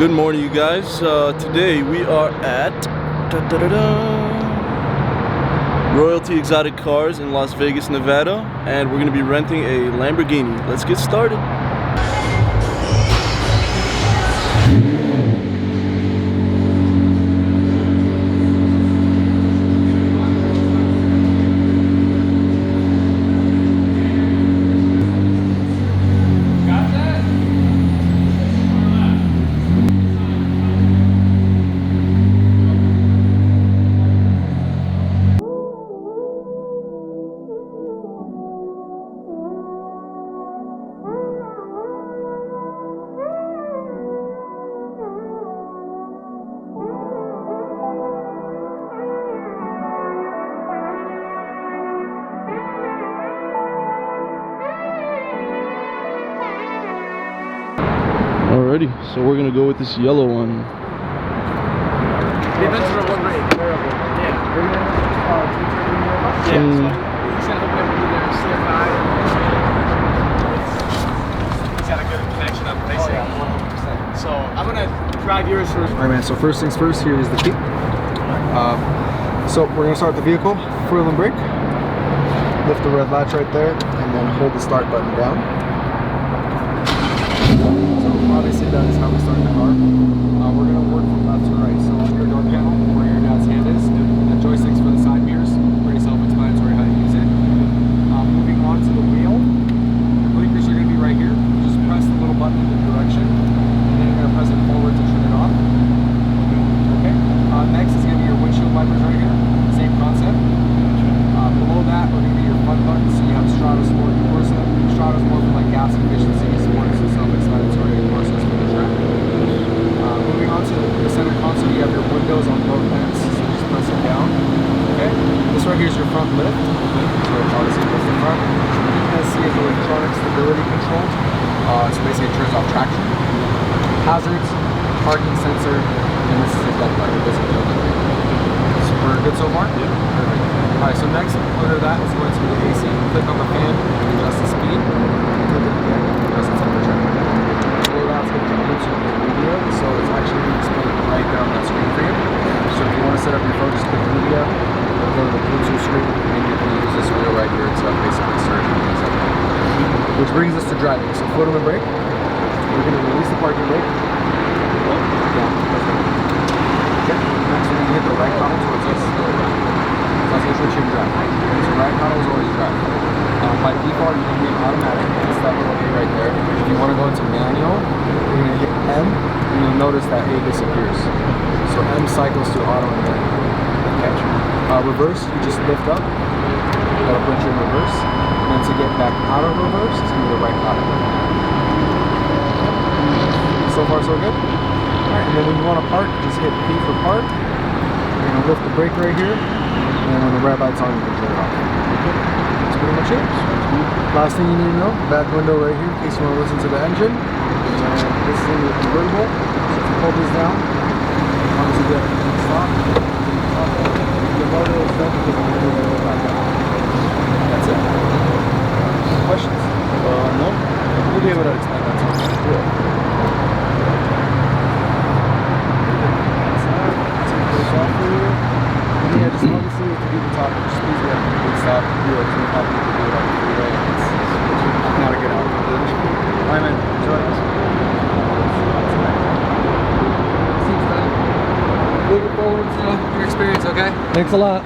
Good morning, you guys. Today we are at Royalty Exotic Cars in Las Vegas, Nevada, and we're going to be renting a Lamborghini. Let's get started. Alrighty, so we're gonna go with this yellow one. He's got a good connection up there. 100%. So I'm gonna drive yours first. Alright, man, so first things first, here is the key. So we're gonna start the vehicle, foil and brake, lift the red latch right there, and then hold the start button down. Obviously that is how we start the car. We're going to work from left to right. So on your door panel, where your dad's hand is, the joysticks for the side mirrors, pretty self-explanatory how to use it. Moving on to the wheel, the blinkers are going to be right here. Just press the little button in the direction, and then you're going to press it forward to turn it off. Okay. Next is going to be your windshield wipers right here. Same concept. Below that are going to be your front buttons. So you have Stratos Sport, Corsa. Stratos more for like gas efficiency, Sport is a self-explanatory, Corsa is for the track. Moving on to the center console, you have your windows on both ends, so just press it down. Okay. This right here is your front lift. So obviously that's the front. ESC is electronic stability control. So basically it turns off traction. Hazards, parking sensor, and this is a deck light. So we're good so far? Yeah. Perfect. Alright, so next under that is going to be the AC. Click on the fan and adjust the speed. Click it again, adjust the temperature. Below that's going to be Bluetooth media, so it's actually displayed right there on that screen for you. So if you want to set up your phone, just click media, go to the Bluetooth screen, and you can use this wheel right here to basically search and things like that. Which brings us to driving. So foot on the brake. We're going to release the parking brake. Okay, next we're going to hit the right pedal towards us. That's what you drive. So right pedal is always drive. By default, you can be automatic. It's that little A right there. If you want to go into manual, you're going to hit M, and you'll notice that A disappears. So M cycles to auto and manual. Okay. Reverse, you just lift up. That'll put you in reverse. And then to get back out of reverse, it's going to be the right pedal. So far, so good. Alright, and then when you want to park, just hit P for park. You're going to lift the brake right here. And when the red light's on, you can turn it off. Okay. That's pretty much it. Last thing you need to know, back window right here in case you want to listen to the engine. And this is in the convertible. So if you pull this down, obviously get stop. The motor is done because the window will go back up. That's it. Questions? No. We'll be able to explain that to you. Yeah. Yeah, just obviously if you do the top, just please get a complete stop. There's no problem you can do it on the freeway. It's not a good outcome. Alright, man, enjoy this. Looking forward to your experience, okay? Thanks a lot.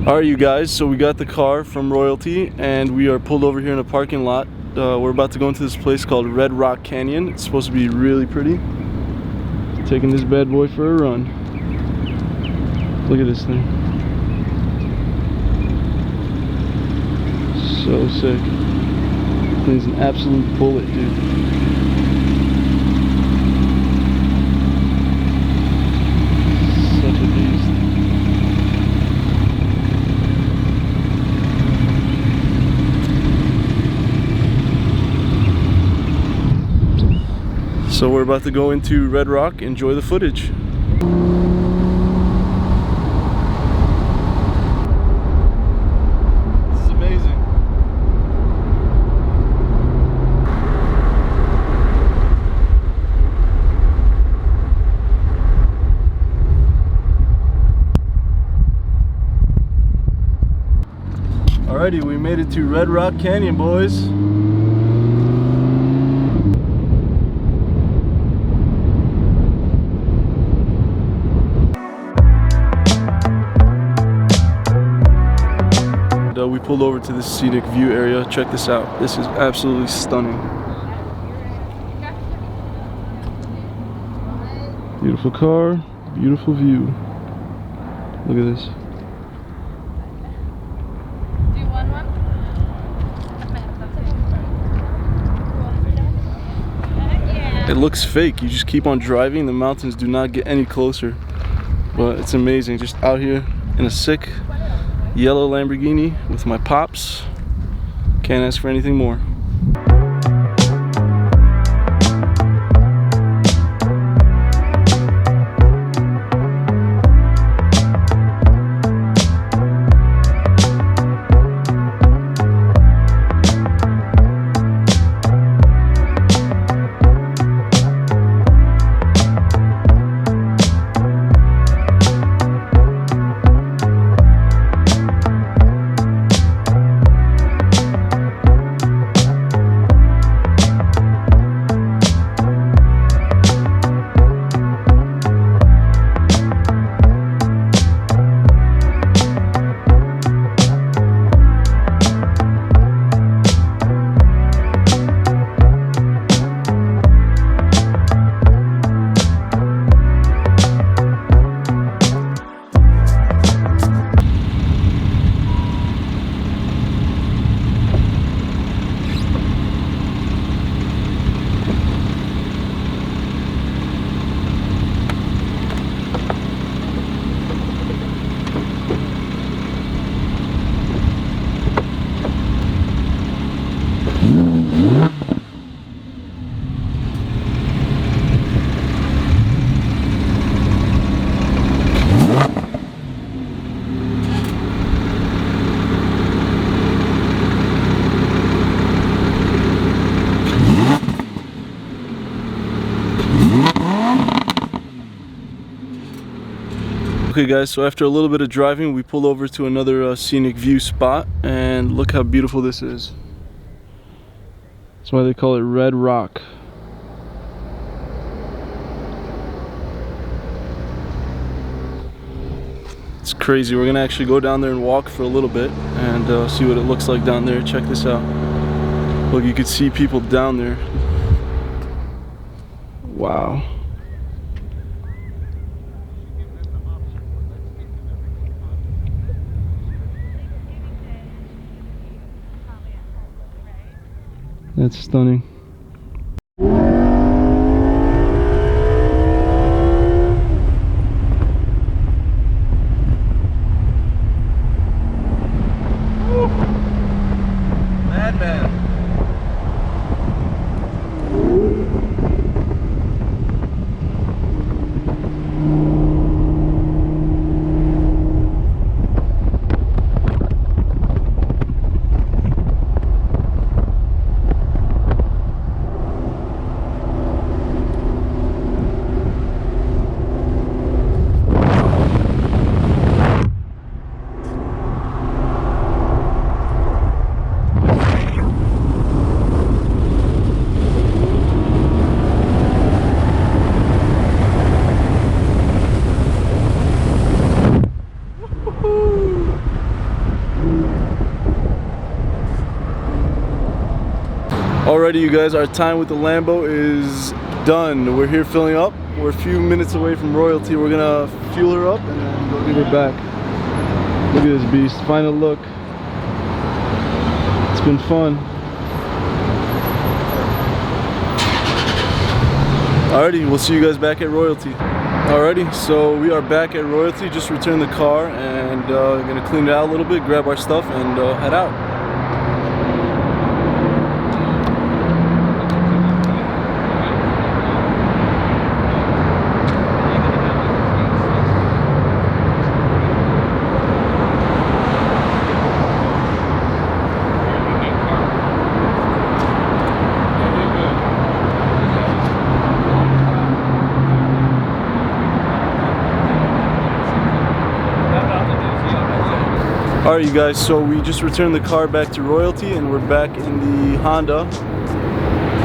Alright, you guys, so we got the car from Royalty and we are pulled over here in a parking lot. We're about to go into this place called Red Rock Canyon. It's supposed to be really pretty. taking this bad boy for a run. Look at this thing. So sick. This thing's an absolute bullet, dude. Such a beast. So we're about to go into Red Rock, enjoy the footage. This is amazing. Alrighty, we made it to Red Rock Canyon, boys. We pulled over to this scenic view area. Check this out. This is absolutely stunning. Beautiful car, beautiful view. Look at this. Do you want one? It looks fake. You just keep on driving. The mountains do not get any closer. But it's amazing. Just out here in a sick yellow Lamborghini with my pops. Can't ask for anything more. Okay guys, so after a little bit of driving, we pulled over to another scenic view spot, and look how beautiful this is. That's why they call it Red Rock. It's crazy. We're gonna actually go down there and walk for a little bit and see what it looks like down there. Check this out. Look, you could see people down there. Wow. That's stunning. Madman. Alrighty, you guys, our time with the Lambo is done. We're here filling up. We're a few minutes away from royalty. We're gonna fuel her up and then go get her back. Look at this beast. Final look. It's been fun. Alrighty, we'll see you guys back at royalty. Alrighty, so we are back at royalty. Just returned the car and gonna clean it out a little bit, grab our stuff, and head out. Alright you guys, so we just returned the car back to royalty and we're back in the Honda,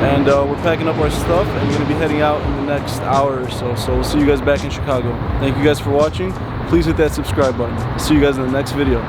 and we're packing up our stuff and we're going to be heading out in the next hour or so. So we'll see you guys back in Chicago. Thank you guys for watching. Please hit that subscribe button. See you guys in the next video.